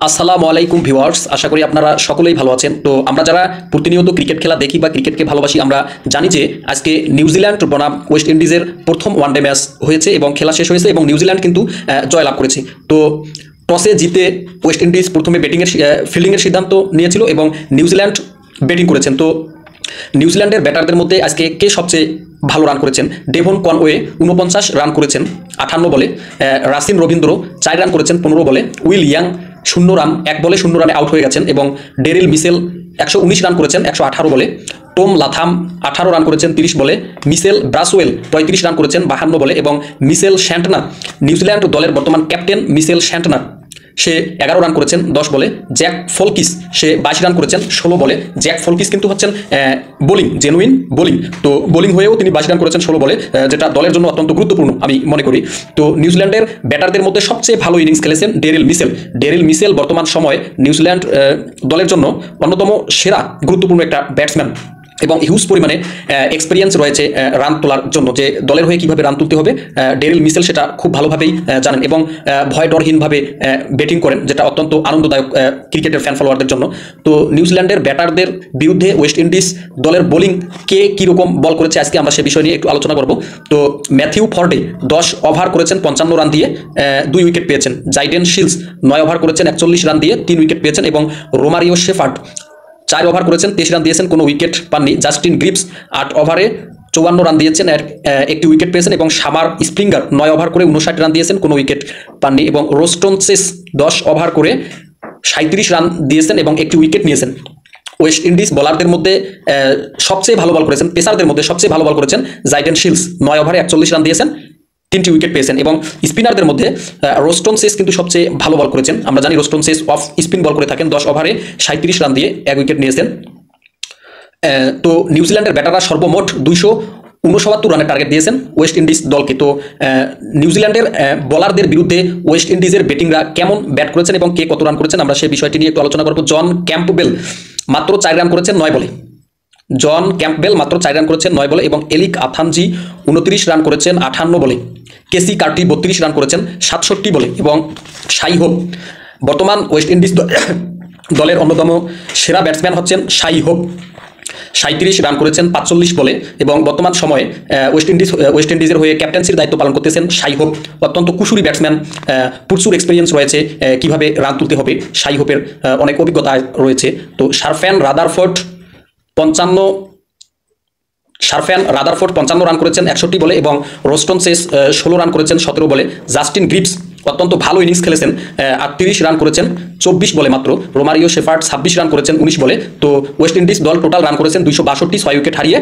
আসসালামু আলাইকুম ভিউয়ার্স, আশা করি আপনারা সকলেই ভালো আছেন। তো আমরা যারা প্রতিনিয়ত ক্রিকেট খেলা দেখি বা ক্রিকেটকে ভালোবাসি, আমরা জানি যে আজকে নিউজিল্যান্ড বনাম ওয়েস্ট ইন্ডিজের প্রথম ওয়ানডে ম্যাচ হয়েছে এবং খেলা শেষ হয়েছে এবং নিউজিল্যান্ড কিন্তু জয়লাভ করেছে। তো টসে জিতে ওয়েস্ট ইন্ডিজ প্রথমে ফিল্ডিংয়ের সিদ্ধান্ত নিয়েছিল এবং নিউজিল্যান্ড ব্যাটিং করেছেন। তো নিউজিল্যান্ডের ব্যাটারদের মধ্যে আজকে কে সবচেয়ে ভালো রান করেছেন? ডেভন কনওয়ে 49 রান করেছেন 58 বলে, রাসিন রবীন্দ্র 4 রান করেছেন 15 বলে, উইল ইয়াং 0 রান 1 বলে 0 রানে আউট হয়ে গেছেন এবং ডেরিল মিসেল 119 রান করেছেন 118 বলে, টম লাথাম 18 রান করেছেন 30 বলে, মিসেল ব্রাসওয়েল 35 রান করেছেন 52 বলে এবং মিসেল শ্যান্টনার, নিউজিল্যান্ড দলের বর্তমান ক্যাপ্টেন মিসেল শ্যান্টনার, সে 11 রান করেছেন 10 বলে, জ্যাক ফলকিস সে 22 রান করেছেন 16 বলে। জ্যাক ফলকিস কিন্তু হচ্ছেন বোলিং, জেনুইন বোলিং। তো বোলিং হয়েও তিনি 22 রান করেছেন 16 বলে, যেটা দলের জন্য অত্যন্ত গুরুত্বপূর্ণ আমি মনে করি। তো নিউজিল্যান্ডের ব্যাটারদের মধ্যে সবচেয়ে ভালো ইনিংস খেলেছেন ডেরিল মিসেল। ডেরিল মিসেল বর্তমান সময়ে নিউজিল্যান্ড দলের জন্য অন্যতম সেরা গুরুত্বপূর্ণ একটা ব্যাটসম্যান এবং হিউজ পরিমাণে এক্সপিরিয়েন্স রয়েছে রান তোলার জন্য, যে দলের হয়ে কীভাবে রান তুলতে হবে ডেরিল মিসেল সেটা খুব ভালোভাবেই জানেন এবং ভয় ডরহীনভাবে ব্যাটিং করেন, যেটা অত্যন্ত আনন্দদায়ক ক্রিকেটের ফ্যান ফলোয়ারদের জন্য। তো নিউজিল্যান্ডের ব্যাটারদের বিরুদ্ধে ওয়েস্ট ইন্ডিজ দলের বোলিং কে কীরকম বল করেছে আজকে আমরা সে বিষয় নিয়ে একটু আলোচনা করব। তো ম্যাথিউ ফর্ডে 10 ওভার করেছেন 55 রান দিয়ে 2 উইকেট পেয়েছেন। জাইডেন শিলস 9 ওভার করেছেন 41 রান দিয়ে 3 উইকেট পেয়েছেন এবং রোমারিও শেফার্ড 4 ওভার করেছেন 23 রান দিয়েছেন, কোনো উইকেট পাননি। জাস্টিন গ্রিপস 8 ওভারে 54 রান দিয়েছেন, একটি উইকেট পেয়েছেন এবং সামার স্প্রিঙ্গার 9 ওভার করে 59 রান দিয়েছেন, কোনো উইকেট পাননি এবং রোস্টন চেস 10 ওভার করে 37 রান দিয়েছেন এবং একটি উইকেট নিয়েছেন। ওয়েস্ট ইন্ডিজ বোলারদের মধ্যে সবচেয়ে ভালো বল করেছেন, পেসারদের মধ্যে সবচেয়ে ভালো বল করেছেন জাইডেন শিলস, 9 ওভারে 41 রান দিয়েছেন, 3টি উইকেট পেয়েছেন এবং স্পিনারদের মধ্যে রোস্টন সেস কিন্তু সবচেয়ে ভালো বল করেছেন। আমরা জানি রোস্টন সেস অফ স্পিন বল করে থাকেন, 10 ওভারে 37 রান দিয়ে 1 উইকেট নিয়েছেন। তো নিউজিল্যান্ডের ব্যাটাররা সর্বমোট 269 রানের টার্গেট দিয়েছেন ওয়েস্ট ইন্ডিজ দলকে। তো নিউজিল্যান্ডের বোলারদের বিরুদ্ধে ওয়েস্ট ইন্ডিজের ব্যাটিংরা কেমন ব্যাট করেছেন এবং কে কত রান করেছেন আমরা সেই বিষয়টি নিয়ে একটু আলোচনা করব। জন ক্যাম্পবেল মাত্র 4 রান করেছেন 9 বলে, জন ক্যাম্পবেল মাত্র 4 রান করেছেন 9 বলে এবং এলিক আথানজি 29 রান করেছেন 58 বলে, কেসি কার্টি 32 রান করেছেন 67 বলে এবং শাই হোপ, বর্তমান ওয়েস্ট ইন্ডিজ দলের অন্যতম সেরা ব্যাটসম্যান হচ্ছেন শাই হোপ, 37 রান করেছেন 45 বলে এবং বর্তমান সময়ে ওয়েস্ট ইন্ডিজের হয়ে ক্যাপ্টেন্সির দায়িত্ব পালন করতেছেন শাই হোপ। অত্যন্ত কুশলী ব্যাটসম্যান, প্রচুর এক্সপিরিয়েন্স রয়েছে কিভাবে রান তুলতে হবে, শাই হোপের অনেক অভিজ্ঞতা রয়েছে। তো সারফ্যান রাদারফোর্ড 55 রান করেছেন 61 বলে এবং রোস্টন সেস 16 রান করেছেন 17 বলে। জাস্টিন গ্রিপস অত্যন্ত ভালো ইনিংস খেলেছেন, 38 রান করেছেন 24 বলে মাত্র। রোমারিও শেফার্ড 26 রান করেছেন 19 বলে। তো ওয়েস্ট ইন্ডিজ দল টোটাল রান করেছেন 262, 6 উইকেট হারিয়ে